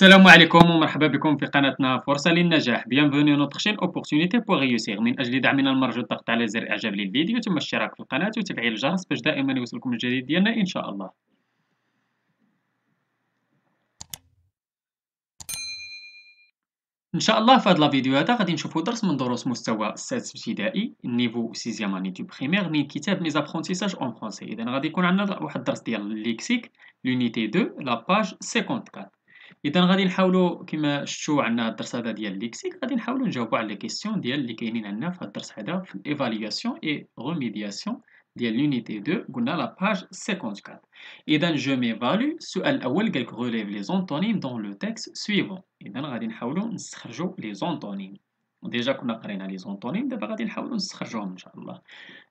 السلام عليكم ومرحبا بكم في قناتنا فرصة للنجاح. Bienvenue à notre chaîne Opportunité pour réussir. من أجل دعمنا المرجو الضغط على زر إعجاب للفيديو ثم الاشتراك في القناة وتفعيل الجرس باش دائما يوصلكم الجديد ديالنا إن شاء الله. إن شاء الله في هذا الفيديو هذا غادي نشوفوا درس من دروس مستوى السادس ابتدائي نيفو سيزيام اني دو بريمير من كتاب ميز ابرونتيساج اون فرونسي. إذا غادي يكون عندنا واحد الدرس ديال الليكسيك لونيتي 2 لا باج 54. اذا غادي نحاولوا كما شفتوا عندنا الدرس هذا ديال الليكسيك غادي نحاولوا نجاوبوا على لي كيسيون ديال اللي كاينين عندنا في هذا الدرس هذا في الايفالياسيون اي ريميدياسيون ديال لونيتي 2 قلنا لا باج 54. اذا جو ميفالو السؤال الاول قالك relève les antonymes dans le texte suivant. اذا غادي نحاولوا نستخرجوا لي زونتونيم. ديجا كنا قرينا لي زونتونيم دابا غادي نحاولوا نستخرجوهم ان شاء الله.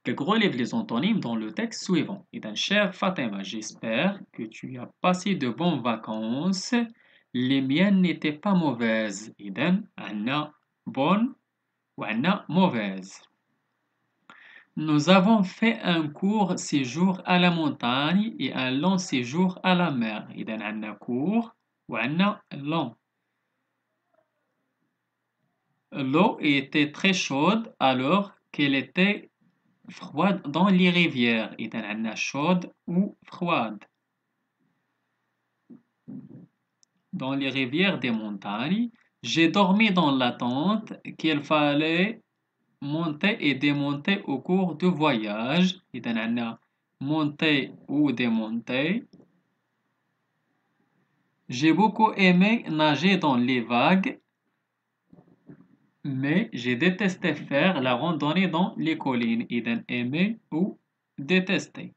قالك relève les antonymes dans le texte suivant. اذا chère Fatima, j'espère que tu as passé de bonnes vacances. Les miennes n'étaient pas mauvaises. إذن عندنا bonne وعندنا mauvaise. Nous avons fait un court séjour à la montagne et un long séjour à la mer. إذن عندنا court وعندنا long. L'eau était très chaude alors qu'elle était froide dans les rivières. إذن عندنا chaude ou froide. Dans les rivières des montagnes, j'ai dormi dans la tente qu'il fallait monter et démonter au cours du voyage. إذا عندنا monter ou démonter. J'ai beaucoup aimé nager dans les vagues, mais j'ai détesté faire la randonnée dans les collines. إذا aimer ou détester.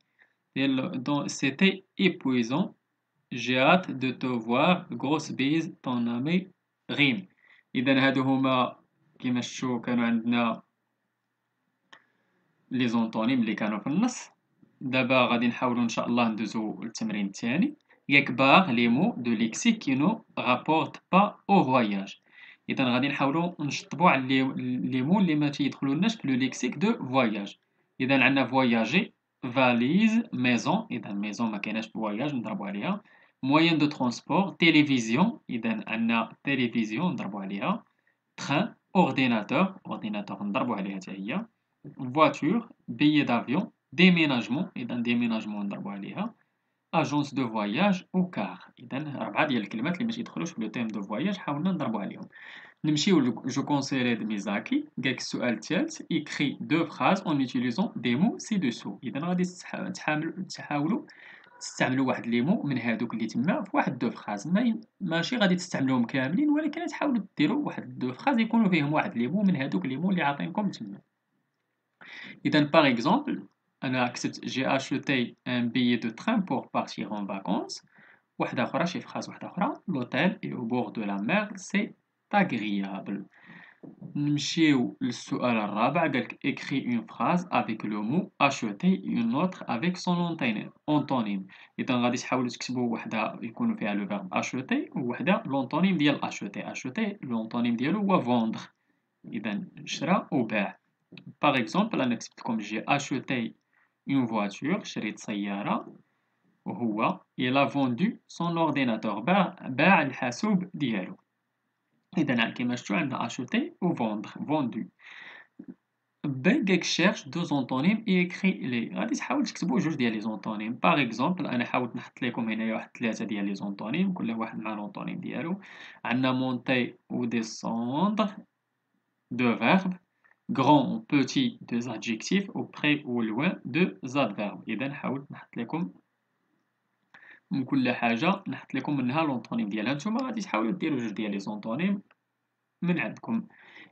C'était épuisant. J'ai hâte de te voir. Grosse bise, ton ami ريم. إذا هادو هما كيما شفتوا كانوا عندنا لي زونطونيم اللي كانوا في النص. دابا غادي نحاولوا ان شاء الله ندوزو للتمرين الثاني. ياك باغ لي مو دو ليكسيك كي نو رابورت با او فواياج. اذا غادي نحاولوا نشطبوا على لي مو اللي ما تيدخلولناش في لو ليكسيك دو فواياج. اذا عندنا فواياجي فاليز ميزون. اذا ميزون ما كايناش فواياج نضربوا عليها. موين دو ترونسبور تيليفزيون. اذا عندنا تيليفزيون نضربوا عليها. تران اورديناتور نضربوا عليها حتى هي. voiture, billet d'avion, déménagement. إذا déménagement نضربو عليها. agence de voyage ou car. إذا 4 ديال الكلمات اللي ما تيدخلوش في لو تيم دو فواياج حاولنا نضربو عليهم. نمشيو جو conseillerais de ميزاكي. قالك السؤال الثالث écrit 2 phrases en utilisant des mots ci-dessous. إذا غادي تحاولوا تستعملوا واحد لي مو من هادوك اللي تما في واحد 2 فراز. ماشي غادي تستعملوهم كاملين ولكن تحاولوا ديروا واحد 2 فراز يكونوا فيهم واحد لي مو من هادوك لي مو اللي عاطينكم تما. إذا par exemple, j'ai acheté un billet de train pour partir en vacances. واحدة أخرى شي phrase واحدة أخرى. L'hôtel est au bord de la mer, c'est agréable. نمشيو للسؤال الرابع. قالك écris une phrase avec le mot acheter une autre avec son antonyme. إذا غادي تحاولوا تكتبوا وحدة يكون فيها le verbe acheter ووحدة l'antonyme ديال acheter. acheter l'antonyme ديالو هو vendre. إذا شرا وباع. Par exemple, أنا كتبت لكم j'ai acheté une voiture. شريت سيارة. وهو il a vendu son ordinateur. باع الحاسوب ديالو. إذا كيما شفتوا عندنا acheter و vendre. vendu. قالك cherche 2 antonymes et écris-les. غادي تحاول تكتبوا جوج ديال لي زونطونيم. Par exemple أنا حاولت نحط لكم هنايا واحد 3 ديال لي زونطونيم كل واحد مع لونطونيم ديالو. عندنا monter و descendre 2 verbes. Grand ou petit, 2 adjectifs, ou près ou loin, 2 adverbes. إذا حاولت نحط لكم من كل حاجة نحط لكم منها لونطونيم ديالها. نتوما غادي تحاولوا ديروا جوج ديال لي زونطونيم من عندكم.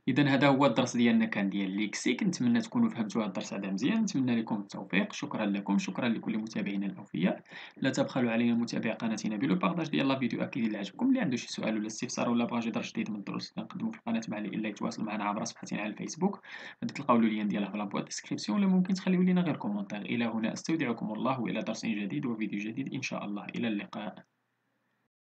إذا هذا هو الدرس ديالنا كان ديال ليكسيك. نتمنى تكونوا فهمتوا هذا الدرس هذا مزيان. نتمنى لكم التوفيق. شكرا لكم. شكرا لكل متابعينا الأوفياء. لا تبخلوا علينا متابعة قناتنا بلو بارطاج ديال لا فيديو أكيد إلا عجبكم. اللي عنده شي سؤال ولا استفسار ولا بغى شي درس جديد من الدروس اللي نقدمو في القناة مع إلا يتواصل معنا عبر صفحتنا على الفيسبوك. غادي تلقاو اللين ديالها في لابواط ديسكريبسيون ولا ممكن تخليو لينا غير كومونتير. إلى هنا أستودعكم الله وإلى درس جديد وفيديو جديد إن شاء الله. إلى اللقاء.